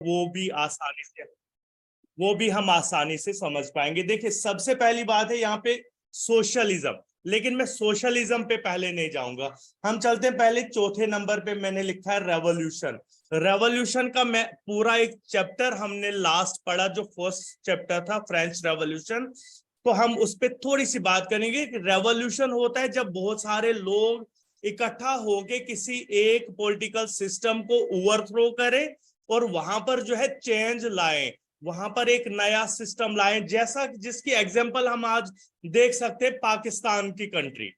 वो भी आसानी से वो भी हम आसानी से समझ पाएंगे। देखिए सबसे पहली बात है यहाँ पे सोशलिज्म, लेकिन मैं सोशलिज्म पे पहले नहीं जाऊंगा, हम चलते हैं पहले चौथे नंबर पे मैंने लिखा है रेवोल्यूशन। रेवोल्यूशन का मैं पूरा एक चैप्टर हमने लास्ट पढ़ा, जो फर्स्ट चैप्टर था फ्रेंच रेवोल्यूशन, तो हम उस पर थोड़ी सी बात करेंगे कि रेवोल्यूशन होता है जब बहुत सारे लोग इकट्ठा होके किसी एक पॉलिटिकल सिस्टम को ओवरथ्रो करें और वहां पर जो है चेंज लाएं, वहां पर एक नया सिस्टम लाएं, जैसा जिसकी एग्जांपल हम आज देख सकते हैं पाकिस्तान की कंट्री।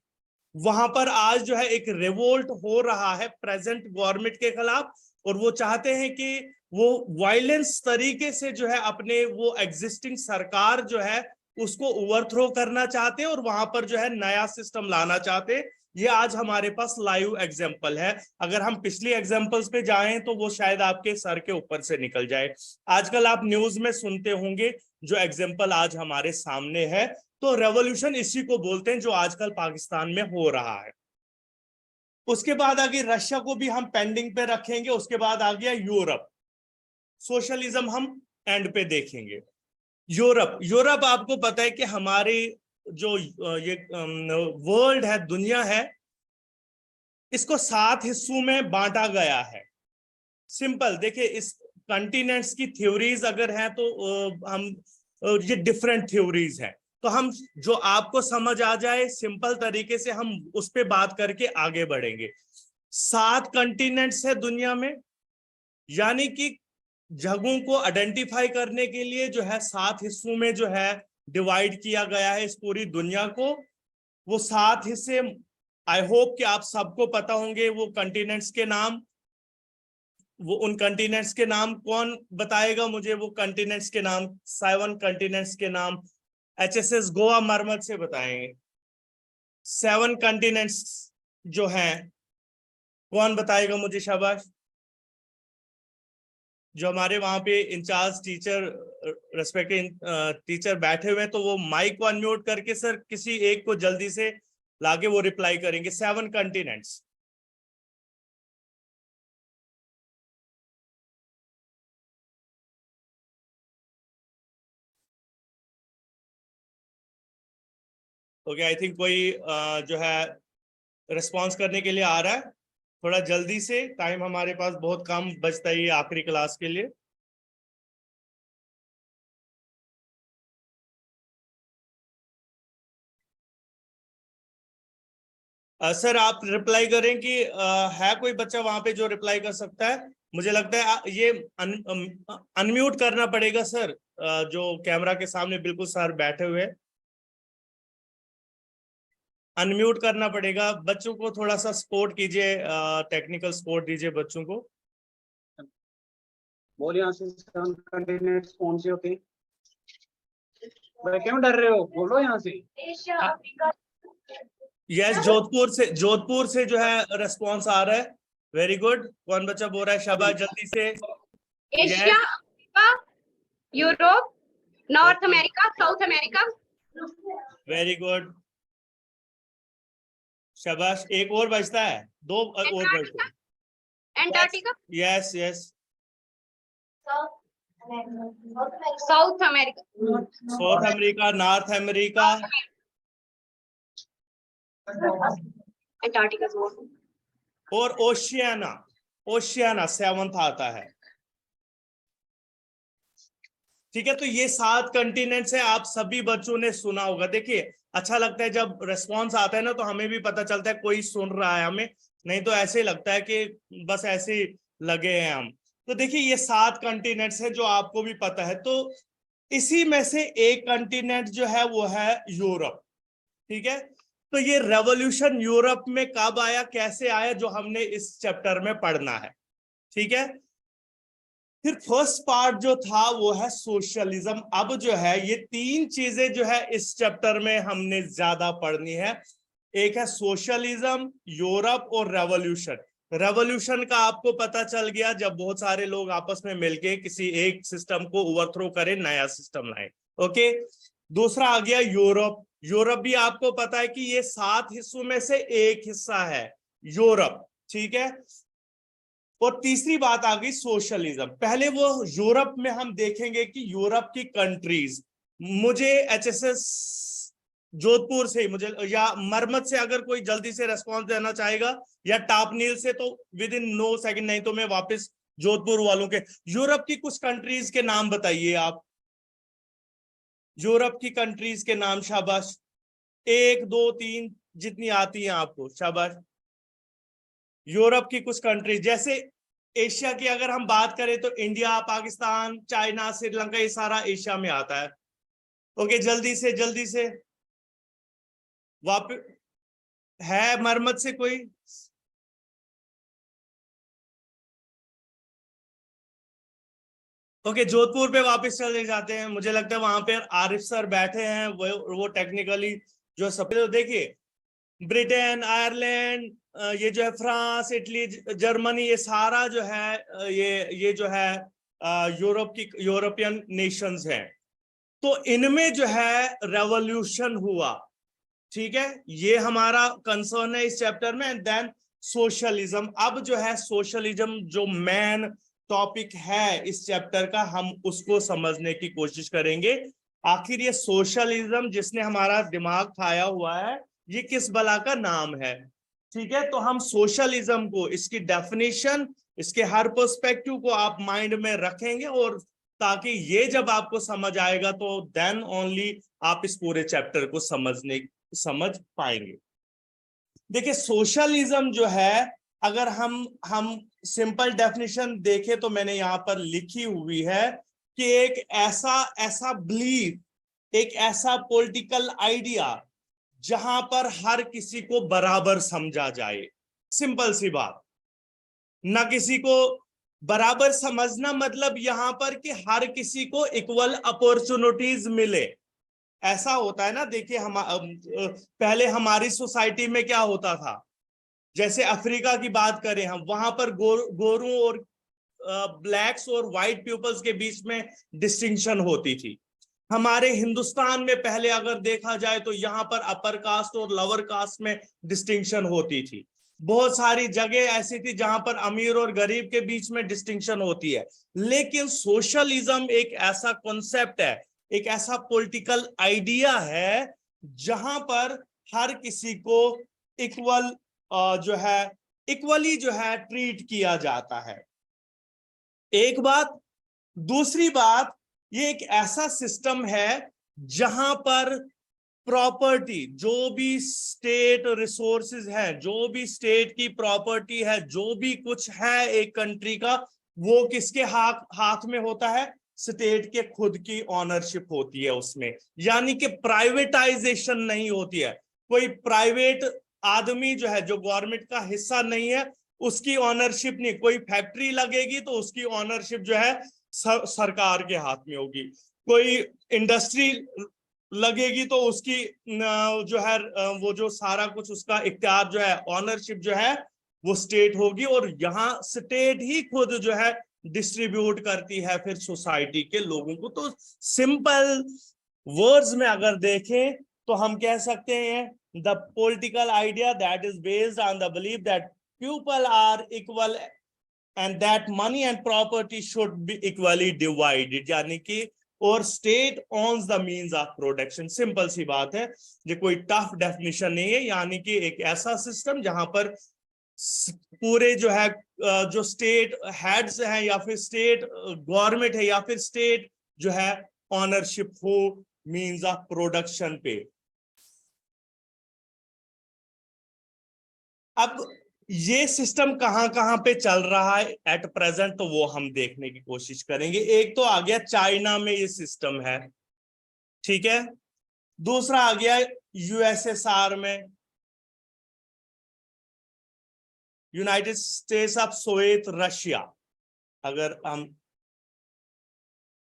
वहां पर आज जो है एक रिवोल्ट हो रहा है प्रेजेंट गवर्नमेंट के खिलाफ, और वो चाहते हैं कि वो वायलेंस तरीके से जो है अपने वो एग्जिस्टिंग सरकार जो है उसको ओवरथ्रो करना चाहते हैं और वहां पर जो है नया सिस्टम लाना चाहते हैं। ये आज हमारे पास लाइव एग्जांपल है। अगर हम पिछली एग्जांपल्स पे जाएं तो वो शायद आपके सर के ऊपर से निकल जाए। आजकल आप न्यूज में सुनते होंगे जो एग्जांपल आज हमारे सामने है, तो रेवोल्यूशन इसी को बोलते हैं जो आजकल पाकिस्तान में हो रहा है। उसके बाद आगे रशिया को भी हम पेंडिंग पे रखेंगे। उसके बाद आ गया यूरोप, सोशलिज्म हम एंड पे देखेंगे। यूरोप, यूरोप आपको पता है कि हमारी जो ये वर्ल्ड है, दुनिया है, इसको 7 हिस्सों में बांटा गया है। सिंपल देखिए, इस कंटिनेंट्स की थ्योरीज अगर है तो हम ये डिफरेंट थ्योरीज हैं, तो हम जो आपको समझ आ जाए सिंपल तरीके से हम उस पर बात करके आगे बढ़ेंगे। 7 कंटिनेंट्स है दुनिया में, यानी कि जगहों को आइडेंटिफाई करने के लिए जो है 7 हिस्सों में जो है डिवाइड किया गया है इस पूरी दुनिया को। वो 7 हिस्से आई होप कि आप सबको पता होंगे वो कंटिनेंट्स के नाम। वो उन कंटिनेंट्स के नाम कौन बताएगा मुझे? वो कंटिनेंट्स के नाम, 7 कंटिनेंट्स के नाम HSS गोवा मरमत से बताएंगे। 7 कंटिनेंट्स जो हैं कौन बताएगा मुझे? शाबाश। जो हमारे वहां पे इंचार्ज टीचर, रेस्पेक्टिव टीचर बैठे हुए हैं, तो वो माइक को अनम्यूट करके सर किसी एक को जल्दी से लाके वो रिप्लाई करेंगे। 7 कंटिनेंट्स। ओके, आई थिंक कोई जो है रिस्पॉन्स करने के लिए आ रहा है। थोड़ा जल्दी से, टाइम हमारे पास बहुत कम बचता है ये आखिरी क्लास के लिए। सर आप रिप्लाई करें कि है कोई बच्चा वहां पे जो रिप्लाई कर सकता है? मुझे लगता है ये अनम्यूट करना पड़ेगा सर, जो कैमरा के सामने बिल्कुल सर बैठे हुए, अनम्यूट करना पड़ेगा। बच्चों को थोड़ा सा सपोर्ट कीजिए, टेक्निकल सपोर्ट दीजिए बच्चों को। बोल यहाँ से 7 कंटिनेंट्स कौन से होते हैं? क्यों डर रहे हो? बोलो यहाँ से। यस, जोधपुर से जो है रिस्पॉन्स आ रहा है। Very good. कौन बच्चा बोल रहा है? शाबाश, जल्दी से। Asia, Africa, Europe, north America, south America. Very good, शाबाश। एक और बचता है, 2 और बचते हैं। Antarctica, yes yes. South America, south America, north America, Antarctica और ओशियाना। ओशियाना 7th आता है। ठीक है, तो ये 7 कंटिनेंट्स है। आप सभी बच्चों ने सुना होगा। देखिए अच्छा लगता है जब रिस्पॉन्स आता है ना, तो हमें भी पता चलता है कोई सुन रहा है हमें, नहीं तो ऐसे ही लगता है कि बस ऐसे ही लगे हैं हम। तो देखिए ये 7 कंटिनेंट्स है जो आपको भी पता है। तो इसी में से एक कंटिनेंट जो है वो है यूरोप। ठीक है, तो ये रेवोल्यूशन यूरोप में कब आया, कैसे आया, जो हमने इस चैप्टर में पढ़ना है। ठीक है, फिर फर्स्ट पार्ट जो था वो है सोशलिज्म। अब जो है ये 3 चीजें जो है इस चैप्टर में हमने ज्यादा पढ़नी है। एक है सोशलिज्म, यूरोप और रेवोल्यूशन। रेवोल्यूशन का आपको पता चल गया जब बहुत सारे लोग आपस में मिलके किसी एक सिस्टम को ओवरथ्रो करें, नया सिस्टम लाए। ओके, दूसरा आ गया यूरोप। यूरोप भी आपको पता है कि ये 7 हिस्सों में से एक हिस्सा है यूरोप। ठीक है, और तीसरी बात आ गई सोशलिज्म। पहले वो यूरोप में हम देखेंगे कि यूरोप की कंट्रीज, मुझे एचएसएस जोधपुर से मुझे या मरमत से अगर कोई जल्दी से रेस्पॉन्स देना चाहेगा, या टापनील से, तो विद इन 9 सेकंड, नहीं तो मैं वापस जोधपुर वालों के। यूरोप की कुछ कंट्रीज के नाम बताइए आप, यूरोप की कंट्रीज के नाम, शाबाश। 1 2 3 जितनी आती हैं आपको, शाबाश। यूरोप की कुछ कंट्रीज, जैसे एशिया की अगर हम बात करें तो इंडिया, पाकिस्तान, चाइना, श्रीलंका, ये सारा एशिया में आता है। ओके, जल्दी से वापस है मरमत से कोई? ओके, जोधपुर पे वापस चले जाते हैं। मुझे लगता है वहां पे आरिफ सर बैठे हैं, वो टेक्निकली जो सब। तो देखिए, ब्रिटेन, आयरलैंड, ये जो है फ्रांस, इटली, जर्मनी, ये सारा जो है ये जो है यूरोप की यूरोपियन नेशंस हैं। तो इनमें जो है रेवोल्यूशन हुआ, ठीक है, ये हमारा कंसर्न है इस चैप्टर में। And then socialism. अब जो है सोशलिज्म जो मेन टॉपिक है इस चैप्टर का, हम उसको समझने की कोशिश करेंगे। आखिर ये सोशलिज्म जिसने हमारा दिमाग खाया हुआ है, ये किस बला का नाम है? ठीक है, तो हम सोशलिज्म को, इसकी डेफिनेशन, इसके हर पर्सपेक्टिव को आप माइंड में रखेंगे, और ताकि ये जब आपको समझ आएगा तो देन ओनली आप इस पूरे चैप्टर को समझ पाएंगे। देखिए, सोशलिज्म जो है, अगर हम सिंपल डेफिनेशन देखें तो मैंने यहां पर लिखी हुई है कि एक ऐसा बिलीफ, एक ऐसा पॉलिटिकल आइडिया जहां पर हर किसी को बराबर समझा जाए। सिंपल सी बात, ना किसी को बराबर समझना मतलब यहां पर कि हर किसी को इक्वल अपॉर्चुनिटीज मिले। ऐसा होता है ना, देखिए हम पहले हमारी सोसाइटी में क्या होता था, जैसे अफ्रीका की बात करें हम, वहां पर गोरों और ब्लैक्स और व्हाइट पीपल्स के बीच में डिस्टिंक्शन होती थी। हमारे हिंदुस्तान में पहले अगर देखा जाए तो यहाँ पर अपर कास्ट और लोअर कास्ट में डिस्टिंक्शन होती थी। बहुत सारी जगह ऐसी थी जहां पर अमीर और गरीब के बीच में डिस्टिंक्शन होती है। लेकिन सोशलिज्म एक ऐसा कॉन्सेप्ट है, एक ऐसा पॉलिटिकल आइडिया है जहां पर हर किसी को इक्वल इक्वली जो है ट्रीट किया जाता है। एक बात। दूसरी बात, ये एक ऐसा सिस्टम है जहां पर प्रॉपर्टी, जो भी स्टेट रिसोर्सेज है, जो भी स्टेट की प्रॉपर्टी है, जो भी कुछ है एक कंट्री का, वो किसके हाथ में होता है? स्टेट के खुद की ऑनरशिप होती है उसमें। यानी कि प्राइवेटाइजेशन नहीं होती है। कोई प्राइवेट आदमी जो है, जो गवर्नमेंट का हिस्सा नहीं है, उसकी ऑनरशिप नहीं। कोई फैक्ट्री लगेगी तो उसकी ऑनरशिप जो है सरकार के हाथ में होगी। कोई इंडस्ट्री लगेगी तो उसकी जो है वो जो सारा कुछ उसका इख्तियार जो है, ऑनरशिप जो है, वो स्टेट होगी। और यहाँ स्टेट ही खुद जो है डिस्ट्रीब्यूट करती है फिर सोसाइटी के लोगों को। तो सिंपल वर्ड्स में अगर देखें तो हम कह सकते हैं, the political idea that is based on the belief that people are equal and that money and property should be equally divided, यानी कि और state owns the means of production। Simple सी बात है, ये कोई टफ डेफिनेशन नहीं है। यानी कि एक ऐसा सिस्टम जहां पर पूरे जो है जो स्टेट हेड्स हैं, या फिर स्टेट गवर्नमेंट है, या फिर स्टेट जो है ऑनरशिप हो मींस ऑफ प्रोडक्शन पे। अब ये सिस्टम कहां कहां पे चल रहा है एट प्रेजेंट, तो वो हम देखने की कोशिश करेंगे। एक तो आ गया चाइना में ये सिस्टम है, ठीक है। दूसरा आ गया यूएसएसआर में, United States of Soviet Russia. अगर हम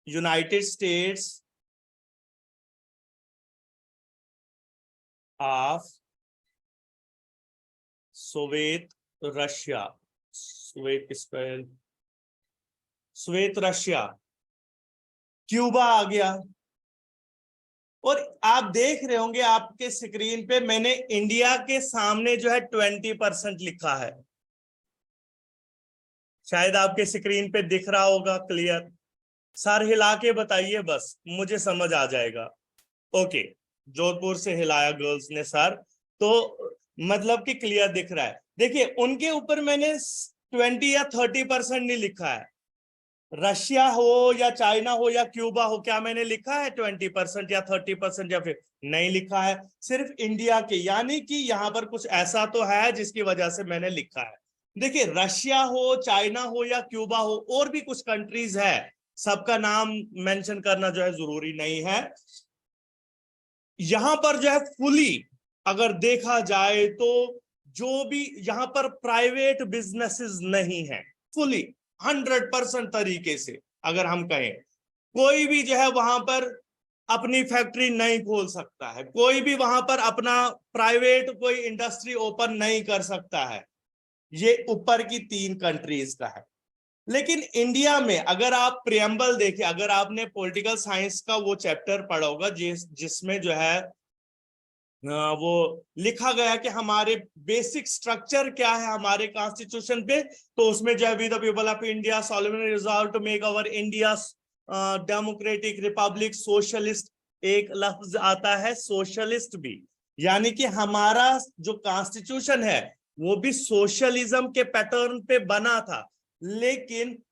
United States of Soviet Russia, Soviet Russia, Cuba आ गया। और आप देख रहे होंगे आपके स्क्रीन पे मैंने इंडिया के सामने जो है 20% लिखा है। शायद आपके स्क्रीन पे दिख रहा होगा क्लियर। सर हिला के बताइए, बस मुझे समझ आ जाएगा। ओके, जोधपुर से हिलाया गर्ल्स ने सर, तो मतलब कि क्लियर दिख रहा है। देखिए उनके ऊपर मैंने 20 या 30% नहीं लिखा है। रशिया हो या चाइना हो या क्यूबा हो, क्या मैंने लिखा है 20% या 30% या फिर नहीं लिखा है? सिर्फ इंडिया के, यानी कि यहाँ पर कुछ ऐसा तो है जिसकी वजह से मैंने लिखा है। देखिए रशिया हो, चाइना हो या क्यूबा हो, और भी कुछ कंट्रीज है, सबका नाम मेंशन करना जो है जरूरी नहीं है। यहां पर जो है फुली अगर देखा जाए तो जो भी यहाँ पर प्राइवेट बिजनेसेस नहीं है, फुली 100% तरीके से अगर हम कहें, कोई भी जो है वहां पर अपनी फैक्ट्री नहीं खोल सकता है, कोई भी वहां पर अपना प्राइवेट कोई इंडस्ट्री ओपन नहीं कर सकता है। ये ऊपर की 3 कंट्रीज का है। लेकिन इंडिया में अगर आप प्रियम्बल देखें, अगर आपने पॉलिटिकल साइंस का वो चैप्टर पढ़ा होगा जिसमें जो है वो लिखा गया कि हमारे बेसिक स्ट्रक्चर क्या है हमारे कॉन्स्टिट्यूशन पे, तो उसमें जो है we the people of India solemnly resolve to make our India democratic republic socialist, एक लफ्ज आता है सोशलिस्ट भी, यानी कि हमारा जो कॉन्स्टिट्यूशन है वो भी सोशलिज्म के पैटर्न पे बना था। लेकिन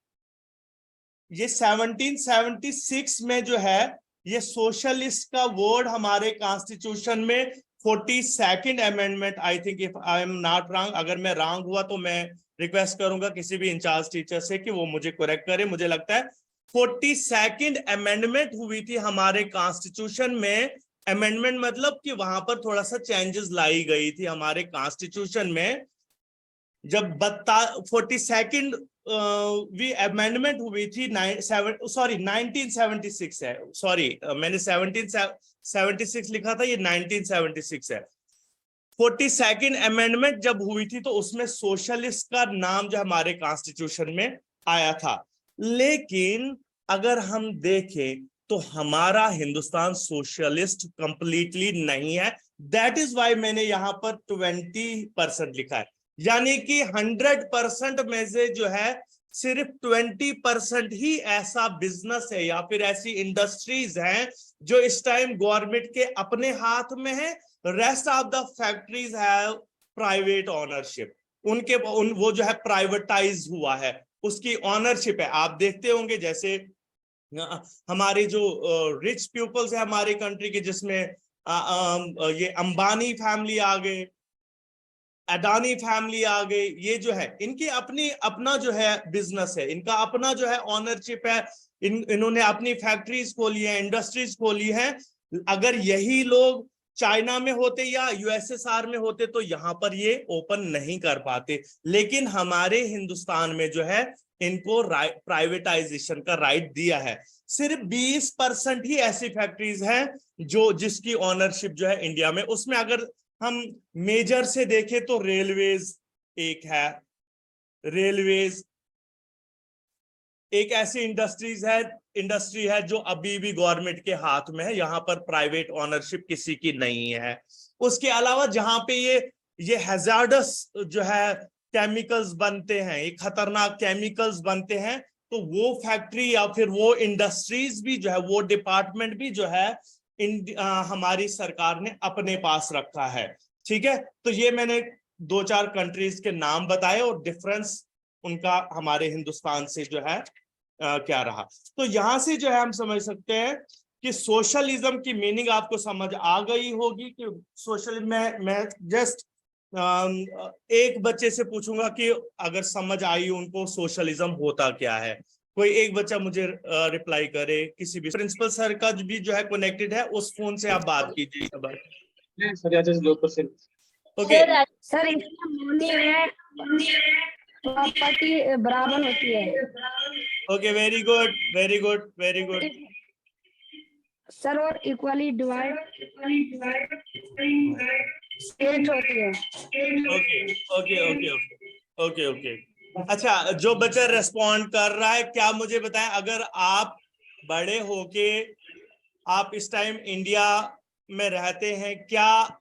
ये 1776 में जो है ये सोशलिस्ट का वर्ड हमारे कॉन्स्टिट्यूशन में 42nd amendment, I think if I am not wrong, अगर मैं रॉन्ग हुआ तो मैं रिक्वेस्ट करूंगा किसी भी इंचार्ज टीचर से कि वो मुझे करेक्ट करे। मुझे लगता है 42nd अमेंडमेंट हुई थी हमारे कॉन्स्टिट्यूशन में। अमेंडमेंट मतलब कि वहां पर थोड़ा सा चेंजेस लाई गई थी हमारे कॉन्स्टिट्यूशन में। जब 42nd भी अमेंडमेंट हुई थी 1976 है, सॉरी मैंने 1776 लिखा था, ये 1976 है। 42nd अमेंडमेंट जब हुई थी तो उसमें सोशलिस्ट का नाम जो हमारे कॉन्स्टिट्यूशन में आया था। लेकिन अगर हम देखें तो हमारा हिंदुस्तान सोशलिस्ट कंप्लीटली नहीं है। दैट इज वाई मैंने यहां पर 20% लिखा है, यानी कि 100% में से जो है सिर्फ 20% ही ऐसा बिजनेस है या फिर ऐसी इंडस्ट्रीज हैं जो इस टाइम गवर्नमेंट के अपने हाथ में है। Rest of the factories have private ownership, वो जो है प्राइवेटाइज हुआ है, उसकी ऑनरशिप है। आप देखते होंगे जैसे हमारे जो रिच पीपल्स है हमारे कंट्री के, जिसमें ये अंबानी फैमिली आ गए, अडानी फैमिली आ गई, ये जो है इनकी अपना जो है बिजनेस है, इनका अपना जो है ऑनरशिप है, इन्होंने अपनी फैक्ट्रीज खोली है, इंडस्ट्रीज खोली है। अगर यही लोग चाइना में होते या यूएसएसआर में होते तो यहाँ पर ये ओपन नहीं कर पाते। लेकिन हमारे हिंदुस्तान में जो है इनको प्राइवेटाइजेशन का राइट दिया है। सिर्फ 20% ही ऐसी फैक्ट्रीज हैं जो जिसकी ऑनरशिप जो है इंडिया में, उसमें अगर हम मेजर से देखें तो रेलवेज एक है, रेलवेज एक ऐसी इंडस्ट्री है जो अभी भी गवर्नमेंट के हाथ में है, यहाँ पर प्राइवेट ऑनरशिप किसी की नहीं है। उसके अलावा जहां पे ये हैजार्डस जो है केमिकल्स बनते हैं, ये खतरनाक केमिकल्स बनते हैं, तो वो फैक्ट्री या फिर वो इंडस्ट्रीज भी जो है, वो डिपार्टमेंट भी जो है हमारी सरकार ने अपने पास रखा है। ठीक है, तो ये मैंने 2-4 कंट्रीज के नाम बताए और डिफरेंस उनका हमारे हिंदुस्तान से जो है क्या रहा। तो यहां से जो है हम समझ सकते हैं कि सोशलिज्म की मीनिंग आपको समझ आ गई होगी कि सोशलिज्म में मैं जस्ट एक बच्चे से पूछूंगा कि अगर समझ आई उनको सोशलिज्म होता क्या है, कोई एक बच्चा मुझे रिप्लाई करे। किसी भी प्रिंसिपल सर का भी जो है कनेक्टेड है, उस फोन से आप बात कीजिए। ओके सर इसमें मोनी है प्रॉपर्टी बराबर होती है। Okay, very good very good very good. Sir और इक्वली डिवाइड स्टेट होती है। Okay okay okay okay okay. अच्छा, जो बच्चा रेस्पॉन्ड कर रहा है, क्या मुझे बताएं, अगर आप बड़े होके आप इस टाइम इंडिया में रहते हैं, क्या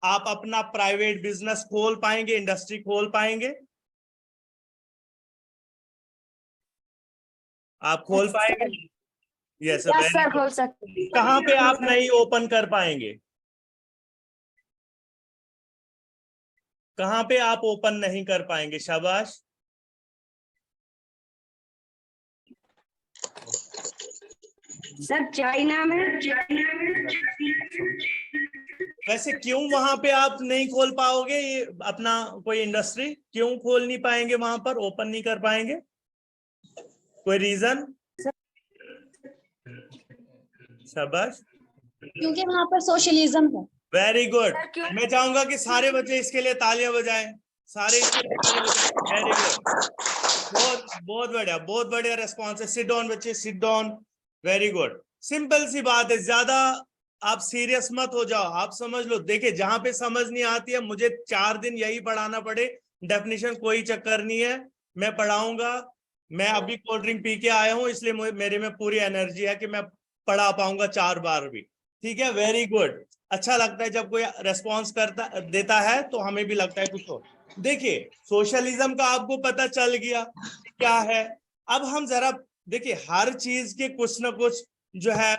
आप अपना प्राइवेट बिजनेस खोल पाएंगे, इंडस्ट्री खोल पाएंगे? आप खोल पाएंगे? यस यस सर, खोल सकते हैं। कहाँ पे आप नहीं ओपन कर पाएंगे? कहाँ पे आप ओपन नहीं कर पाएंगे? शाबाश। सर चाइना में। वैसे क्यों वहां पे आप नहीं खोल पाओगे? ये अपना कोई इंडस्ट्री क्यों खोल नहीं पाएंगे? वहां पर ओपन नहीं कर पाएंगे? कोई रीजन? शाबाश, क्योंकि वहां पर सोशलिज्म है। Very good. सर, क्यों? मैं चाहूंगा कि सारे बच्चे इसके लिए तालियां बजाएं, सारे इसके लिए तालियां बजाएं। वेरी गुड, बहुत बहुत बढ़िया, बहुत बढ़िया रेस्पॉन्स है। सिट डाउन बच्चे, sit down. Very good. Simple सी बात है, ज्यादा आप सीरियस मत हो जाओ, आप समझ लो। देखिए, जहां पे समझ नहीं आती है, मुझे 4 दिन यही पढ़ाना पड़े, डेफिनेशन कोई चक्कर नहीं है, मैं पढ़ाऊंगा। मैं अभी कोल्ड ड्रिंक पी के आया हूं, इसलिए मेरे में पूरी एनर्जी है कि मैं पढ़ा पाऊंगा 4 बार भी। ठीक है, वेरी गुड। अच्छा लगता है जब कोई रेस्पॉन्स करता देता है, तो हमें भी लगता है कुछ हो। देखिए, सोशलिज्म का आपको पता चल गया क्या है। अब हम जरा देखिए, हर चीज के कुछ ना कुछ जो है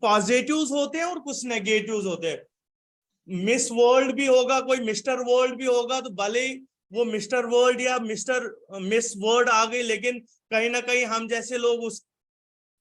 पॉजिटिव्स होते हैं और कुछ नेगेटिव्स होते हैं। मिस वर्ल्ड भी होगा, कोई मिस्टर वर्ल्ड भी होगा, तो भले ही वो मिस्टर वर्ल्ड या मिस वर्ल्ड आ गई, लेकिन कहीं ना कहीं हम जैसे लोग उस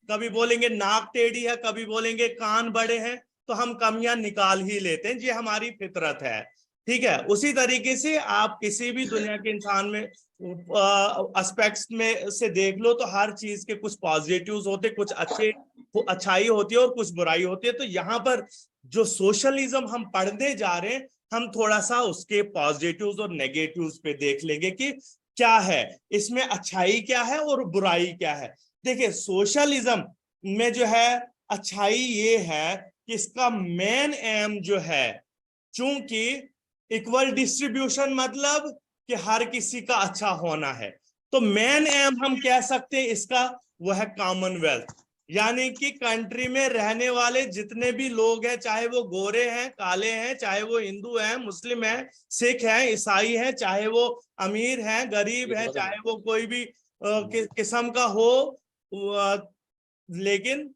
कभी बोलेंगे नाक टेढ़ी है, कभी बोलेंगे कान बड़े हैं, तो हम कमियां निकाल ही लेते हैं, ये हमारी फितरत है। ठीक है, उसी तरीके से आप किसी भी दुनिया के इंसान में एस्पेक्ट्स में से देख लो, तो हर चीज के कुछ पॉजिटिव्स होते, कुछ अच्छाई होती है और कुछ बुराई होती है। तो यहाँ पर जो सोशलिज्म हम पढ़ने जा रहे हैं, हम थोड़ा सा उसके पॉजिटिव्स और नेगेटिव्स पे देख लेंगे कि क्या है इसमें, अच्छाई क्या है और बुराई क्या है। देखिए, सोशलिज्म में जो है अच्छाई ये है कि इसका मेन एम जो है, चूंकि इक्वल डिस्ट्रीब्यूशन, मतलब कि हर किसी का अच्छा होना है, तो मेन एम हम कह सकते हैं इसका वो है कॉमनवेल्थ। यानी कि कंट्री में रहने वाले जितने भी लोग हैं, चाहे वो गोरे हैं, काले हैं, चाहे वो हिंदू हैं, मुस्लिम हैं, सिख हैं, ईसाई हैं, चाहे वो अमीर हैं, गरीब हैं, चाहे वो कोई भी किस्म का हो, लेकिन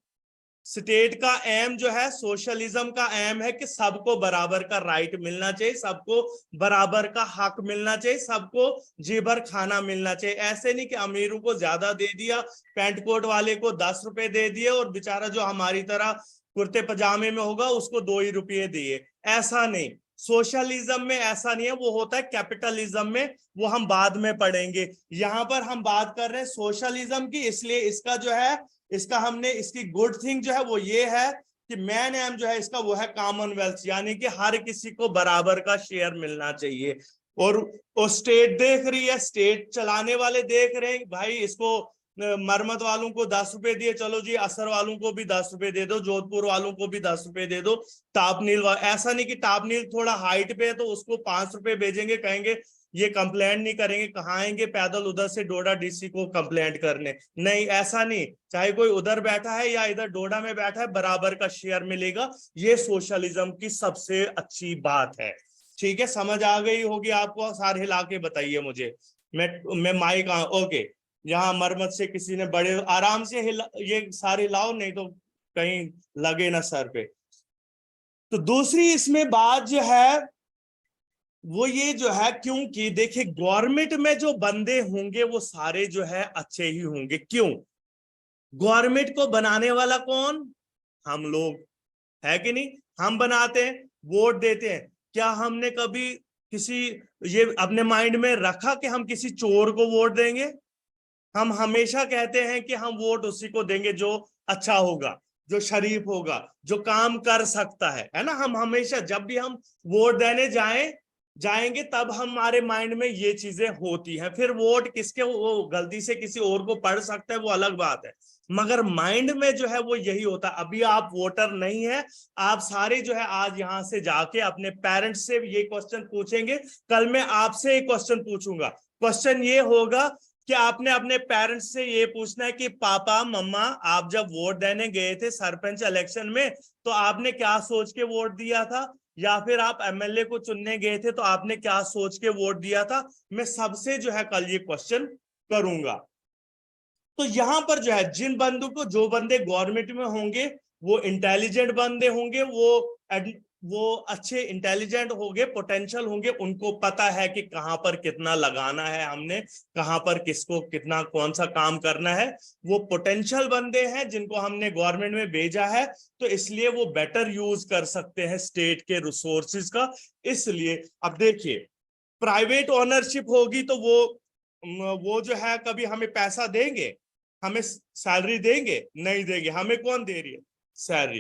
स्टेट का एम जो है, सोशलिज्म का एम है कि सबको बराबर का राइट मिलना चाहिए, सबको बराबर का हक मिलना चाहिए, सबको जी भर खाना मिलना चाहिए। ऐसे नहीं कि अमीरों को ज्यादा दे दिया, पैंट कोट वाले को 10 रुपए दे दिए, और बेचारा जो हमारी तरह कुर्ते पजामे में होगा उसको 2 ही रुपये दिए। ऐसा नहीं, सोशलिज्म में ऐसा नहीं है, वो होता है कैपिटलिज्म में, वो हम बाद में पढ़ेंगे। यहाँ पर हम बात कर रहे हैं सोशलिज्म की, इसलिए इसका जो है, इसका हमने इसकी गुड थिंग जो है वो ये है कि मेन एम जो है इसका वो है कॉमनवेल्थ, यानी कि हर किसी को बराबर का शेयर मिलना चाहिए। और स्टेट देख रही है, स्टेट चलाने वाले देख रहे हैं, भाई इसको मरमत वालों को 10 रुपए दिए, चलो जी असर वालों को भी 10 रुपए दे दो, जोधपुर वालों को भी 10 रुपए दे दो, तापनील ऐसा नहीं कि तापनील थोड़ा हाइट पे है तो उसको 5 रुपए भेजेंगे, कहेंगे ये कंप्लेंट नहीं करेंगे, कहाँ आएंगे पैदल उधर से डोडा डीसी को कंप्लेंट करने। नहीं, ऐसा नहीं, चाहे कोई उधर बैठा है या इधर डोडा में बैठा है, बराबर का शेयर मिलेगा। ये सोशलिज्म की सबसे अच्छी बात है। ठीक है, समझ आ गई होगी आपको? सारे हिला के बताइए मुझे। मैं माइक ओके, यहाँ मरमत से किसी ने बड़े आराम से ये सारे हिलाओ, नहीं तो कहीं लगे ना सर पे। तो दूसरी इसमें बात जो है वो ये जो है, क्योंकि देखिए गवर्नमेंट में जो बंदे होंगे वो सारे जो है अच्छे ही होंगे। क्यों? गवर्नमेंट को बनाने वाला कौन? हम लोग, है कि नहीं? हम बनाते हैं, वोट देते हैं। क्या हमने कभी किसी ये अपने माइंड में रखा कि हम किसी चोर को वोट देंगे? हम हमेशा कहते हैं कि हम वोट उसी को देंगे जो अच्छा होगा, जो शरीफ होगा, जो काम कर सकता है ना। हम हमेशा जब भी हम वोट देने जाएंगे तब हमारे माइंड में ये चीजें होती हैं। फिर वोट किसके, वो गलती से किसी और को पड़ सकता है, वो अलग बात है, मगर माइंड में जो है वो यही होता है। अभी आप वोटर नहीं है, आप सारे जो है आज यहां से जाके अपने पेरेंट्स से ये क्वेश्चन पूछेंगे, कल मैं आपसे एक क्वेश्चन पूछूंगा। क्वेश्चन ये होगा कि आपने अपने पेरेंट्स से ये पूछना है कि पापा मम्मा, आप जब वोट देने गए थे सरपंच इलेक्शन में, तो आपने क्या सोच के वोट दिया था? या फिर आप एमएलए को चुनने गए थे तो आपने क्या सोच के वोट दिया था? मैं सबसे जो है कल ये क्वेश्चन करूंगा। तो यहां पर जो है जिन बंदों को, जो बंदे गवर्नमेंट में होंगे वो इंटेलिजेंट बंदे होंगे, वो अच्छे इंटेलिजेंट होंगे, पोटेंशियल होंगे, उनको पता है कि कहां पर कितना लगाना है, हमने कहां पर किसको कितना कौन सा काम करना है। वो पोटेंशियल बंदे हैं जिनको हमने गवर्नमेंट में भेजा है, तो इसलिए वो बेटर यूज कर सकते हैं स्टेट के रिसोर्सेज का। इसलिए अब देखिए, प्राइवेट ओनरशिप होगी तो वो जो है कभी हमें पैसा देंगे, हमें सैलरी देंगे? नहीं देंगे। हमें कौन दे रही है सैलरी?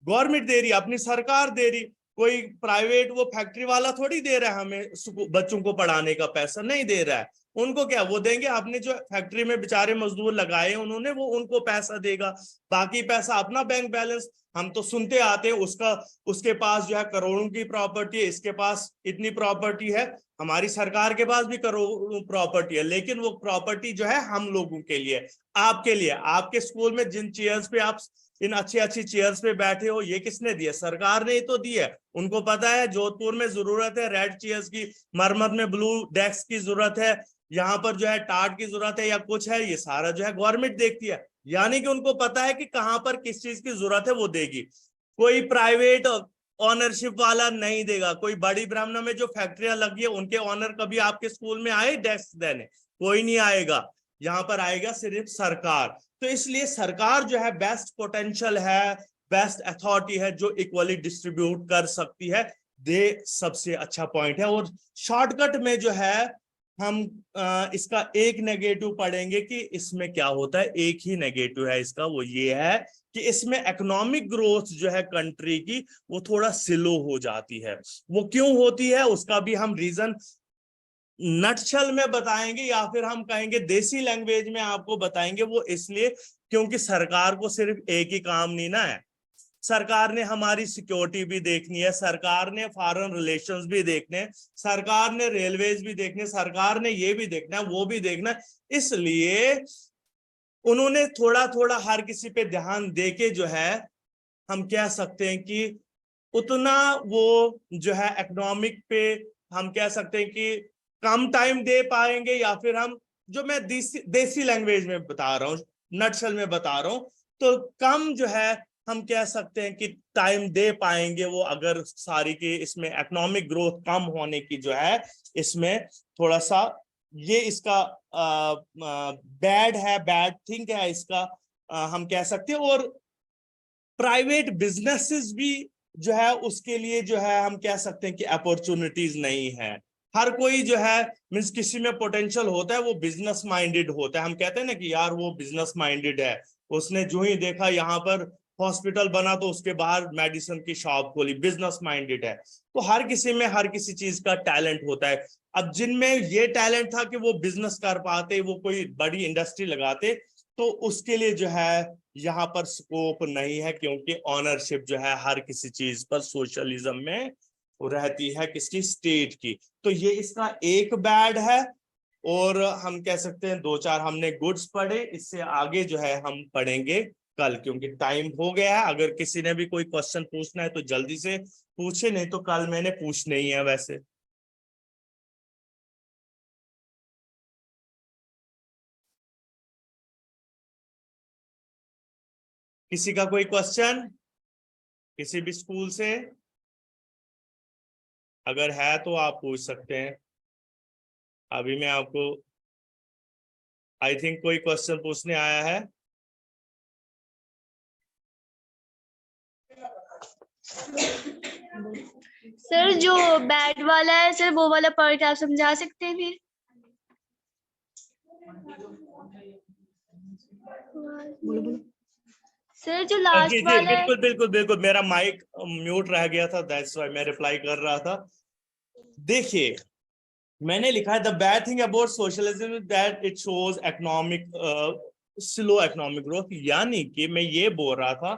गवर्नमेंट दे रही है, अपनी सरकार दे रही। कोई प्राइवेट वो फैक्ट्री वाला थोड़ी दे रहा है हमें बच्चों को पढ़ाने का पैसा, नहीं दे रहा है। उनको क्या वो देंगे? अपने जो फैक्ट्री में बेचारे मजदूर लगाए उन्होंने, वो उनको पैसा देगा। बाकी पैसा अपना बैंक बैलेंस। हम तो सुनते आते हैं उसके पास जो है करोड़ों की प्रॉपर्टी है, इसके पास इतनी प्रॉपर्टी है। हमारी सरकार के पास भी करोड़ों प्रॉपर्टी है, लेकिन वो प्रॉपर्टी जो है हम लोगों के लिए, आपके लिए। आपके स्कूल में जिन चेयर्स पे आप इन अच्छी अच्छी चेयर्स पे बैठे हो, ये किसने दिया? सरकार ने ही तो दी है। उनको पता है जोधपुर में जरूरत है रेड चेयर्स की, मरम्मत में ब्लू डेस्क की जरूरत है, यहाँ पर जो है टाट की जरूरत है या कुछ है, ये सारा जो है गवर्नमेंट देखती है। यानी कि उनको पता है कि कहां पर किस चीज की जरूरत है, वो देगी। कोई प्राइवेट ऑनरशिप वाला नहीं देगा। कोई बड़ी ब्राह्मण में जो फैक्ट्रियां लगी है, उनके ऑनर कभी आपके स्कूल में आए डेस्क देने? कोई नहीं आएगा। यहाँ पर आएगा सिर्फ सरकार। तो इसलिए सरकार जो है बेस्ट पोटेंशियल है, बेस्ट अथॉरिटी है, जो इक्वली डिस्ट्रीब्यूट कर सकती है। दे सबसे अच्छा पॉइंट है। और शॉर्टकट में जो है हम इसका एक नेगेटिव पढ़ेंगे कि इसमें क्या होता है। एक ही नेगेटिव है इसका, वो ये है कि इसमें इकोनॉमिक ग्रोथ जो है कंट्री की, वो थोड़ा स्लो हो जाती है। वो क्यों होती है उसका भी हम रीजन नटशल में बताएंगे, या फिर हम कहेंगे देसी लैंग्वेज में आपको बताएंगे। वो इसलिए क्योंकि सरकार को सिर्फ एक ही काम नहीं ना है। सरकार ने हमारी सिक्योरिटी भी देखनी है, सरकार ने फॉरेन रिलेशंस भी देखने हैं, सरकार ने रेलवेज भी देखने, सरकार ने ये भी देखना है, वो भी देखना है। इसलिए उन्होंने थोड़ा थोड़ा हर किसी पे ध्यान देके जो है, हम कह सकते हैं कि उतना वो जो है इकोनॉमिक पे हम कह सकते हैं कि कम टाइम दे पाएंगे, या फिर हम जो मैं देसी लैंग्वेज में बता रहा हूँ, नटशल में बता रहा हूँ, तो कम जो है हम कह सकते हैं कि टाइम दे पाएंगे वो, अगर सारी की इसमें इकोनॉमिक ग्रोथ कम होने की जो है, इसमें थोड़ा सा ये इसका बैड है, बैड थिंग है इसका, हम कह सकते हैं। और प्राइवेट बिजनेसेस भी जो है उसके लिए जो है हम कह सकते हैं कि अपॉर्चुनिटीज नहीं है। हर कोई जो है मीन्स किसी में पोटेंशियल होता है, वो बिजनेस माइंडेड होता है। हम कहते हैं ना कि यार वो बिजनेस माइंडेड है, उसने जो ही देखा यहाँ पर हॉस्पिटल बना तो उसके बाहर मेडिसिन की शॉप खोली, बिजनेस माइंडेड है। तो हर किसी में हर किसी चीज का टैलेंट होता है। अब जिनमें ये टैलेंट था कि वो बिजनेस कर पाते, वो कोई बड़ी इंडस्ट्री लगाते, तो उसके लिए जो है यहाँ पर स्कोप नहीं है, क्योंकि ऑनरशिप जो है हर किसी चीज पर सोशलिज्म में रहती है, किसकी? स्टेट की। तो ये इसका एक बैड है। और हम कह सकते हैं दो चार हमने गुड्स पढ़े, इससे आगे जो है हम पढ़ेंगे कल, क्योंकि टाइम हो गया है। अगर किसी ने भी कोई क्वेश्चन पूछना है तो जल्दी से पूछे, नहीं तो कल मैंने पूछने ही है वैसे। किसी का कोई क्वेश्चन किसी भी स्कूल से अगर है तो आप पूछ सकते हैं। अभी मैं आपको आई थिंक कोई क्वेश्चन पूछने आया है। सर जो बैड वाला है सर, वो वाला पार्ट आप समझा सकते हैं फिर? सर जो जी लास्ट जी वाला है। बिल्कुल बिल्कुल बिल्कुल, मेरा माइक म्यूट रह गया था, दैट्स व्हाई मैं रिप्लाई कर रहा था। देखिए मैंने लिखा है the bad thing about socialism that it shows economic slow economic growth. यानी कि मैं ये बोल रहा था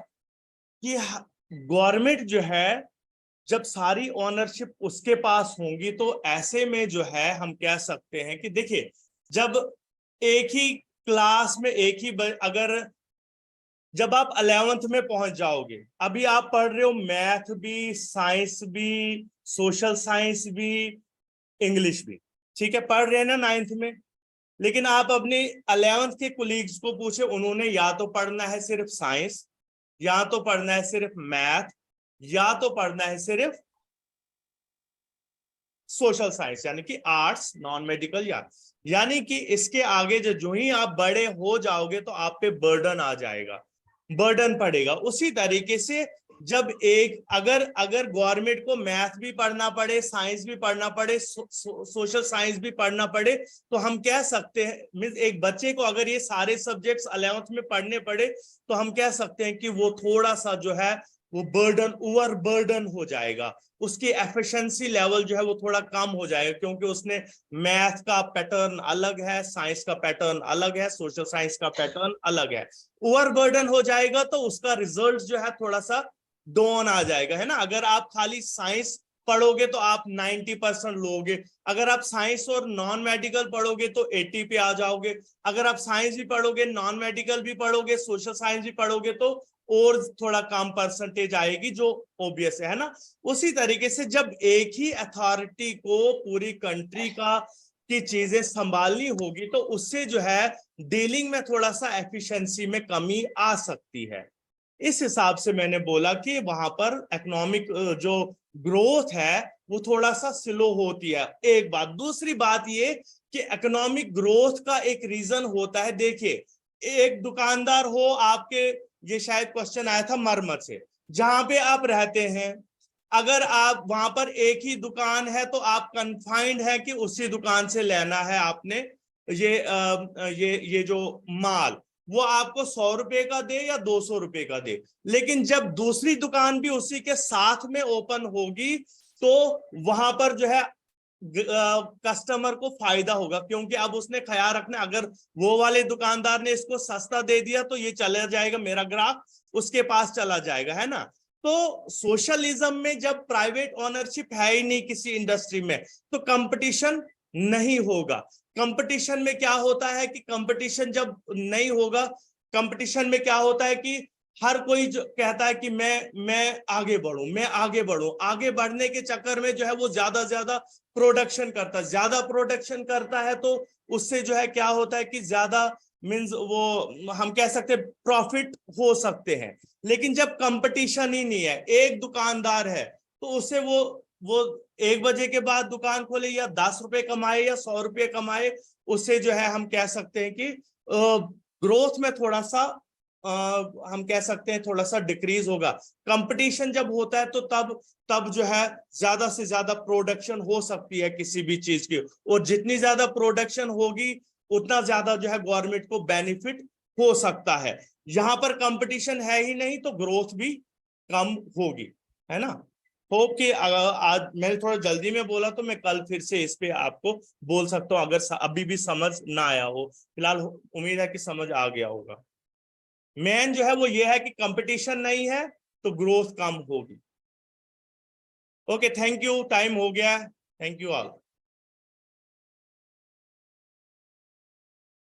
कि गवर्नमेंट जो है जब सारी ओनरशिप उसके पास होंगी, तो ऐसे में जो है हम कह सकते हैं कि देखिए जब एक ही क्लास में एक ही अगर जब आप 11th में पहुंच जाओगे, अभी आप पढ़ रहे हो मैथ भी, साइंस भी, सोशल साइंस भी, इंग्लिश भी, ठीक है, पढ़ रहे हैं ना 9th में। लेकिन आप अपने 11th के कुलीग्स को पूछे, उन्होंने या तो पढ़ना है सिर्फ साइंस, या तो पढ़ना है सिर्फ मैथ, या तो पढ़ना है सिर्फ सोशल साइंस यानी कि आर्ट्स नॉन मेडिकल। यानी कि इसके आगे जो ही आप बड़े हो जाओगे तो आप पे बर्डन आ जाएगा, बर्डन पड़ेगा। उसी तरीके से जब एक अगर गवर्नमेंट को मैथ भी पढ़ना पड़े, साइंस भी पढ़ना पड़े, सोशल साइंस भी पढ़ना पड़े, तो हम कह सकते हैं मींस एक बच्चे को अगर ये सारे सब्जेक्ट्स 11th में पढ़ने पड़े तो हम कह सकते हैं कि वो थोड़ा सा जो है वो बर्डन, ओवर बर्डन हो जाएगा, उसकी एफिशिएंसी लेवल जो है वो थोड़ा कम हो जाएगा, क्योंकि उसने मैथ का पैटर्न अलग है, साइंस का पैटर्न अलग है, सोशल साइंस का पैटर्न अलग है। ओवर बर्डन हो जाएगा तो उसका रिजल्ट जो है थोड़ा सा डाउन आ जाएगा, है ना। अगर आप खाली साइंस पढ़ोगे तो आप 90% लोगे, अगर आप साइंस और नॉन मेडिकल पढ़ोगे तो 80 पे आ जाओगे, अगर आप साइंस भी पढ़ोगे, नॉन मेडिकल भी पढ़ोगे, सोशल साइंस भी पढ़ोगे तो और थोड़ा कम परसेंटेज आएगी, जो ओबियस है ना। उसी तरीके से जब एक ही अथॉरिटी को पूरी कंट्री की चीजें संभालनी होगी तो उससे जो है डीलिंग में थोड़ा सा एफिशिएंसी में कमी आ सकती है। इस हिसाब से मैंने बोला कि वहां पर इकोनॉमिक जो ग्रोथ है वो थोड़ा सा स्लो होती है। एक बात, दूसरी बात ये कि इकोनॉमिक ग्रोथ का एक रीजन होता है। देखिए, एक दुकानदार हो आपके, ये शायद क्वेश्चन आया था मरमत से, जहां पे आप रहते हैं, अगर आप वहां पर एक ही दुकान है तो आप कन्फाइंड है कि उसी दुकान से लेना है आपने ये जो माल, वो आपको 100 रुपए का दे या 200 रुपए का दे। लेकिन जब दूसरी दुकान भी उसी के साथ में ओपन होगी तो वहां पर जो है कस्टमर को फायदा होगा, क्योंकि अब उसने ख्याल रखना, अगर वो वाले दुकानदार ने इसको सस्ता दे दिया तो ये चला जाएगा, मेरा ग्राहक उसके पास चला जाएगा, है ना। तो सोशलिज्म में जब प्राइवेट ओनरशिप है ही नहीं किसी इंडस्ट्री में तो कंपटीशन नहीं होगा। कंपटीशन में क्या होता है कि कंपटीशन जब नहीं होगा, कंपटीशन में क्या होता है कि हर कोई जो कहता है कि मैं आगे बढ़ूं, मैं आगे बढ़ूं, आगे बढ़ने के चक्कर में जो है वो ज्यादा प्रोडक्शन करता है, ज्यादा प्रोडक्शन करता है तो उससे जो है क्या होता है कि ज्यादा मींस वो हम कह सकते हैं प्रॉफिट हो सकते हैं। लेकिन जब कंपटीशन ही नहीं है, एक दुकानदार है तो उससे वो 1 बजे के बाद दुकान खोले या 10 रुपए कमाए या 100 रुपए कमाए, उससे जो है हम कह सकते हैं कि ग्रोथ में थोड़ा सा हम कह सकते हैं थोड़ा सा डिक्रीज होगा। कंपटीशन जब होता है तो तब जो है ज्यादा से ज्यादा प्रोडक्शन हो सकती है किसी भी चीज की, और जितनी ज्यादा प्रोडक्शन होगी उतना ज्यादा जो है गवर्नमेंट को बेनिफिट हो सकता है। यहाँ पर कंपटीशन है ही नहीं तो ग्रोथ भी कम होगी, है ना। होप कि आज मैंने थोड़ा जल्दी में बोला तो मैं कल फिर से इस पे आपको बोल सकता हूँ, अगर अभी भी समझ ना आया हो। फिलहाल उम्मीद है कि समझ आ गया होगा। मेन जो है वो ये है कि कंपटीशन नहीं है तो ग्रोथ कम होगी। ओके, थैंक यू, टाइम हो गया। Thank you all.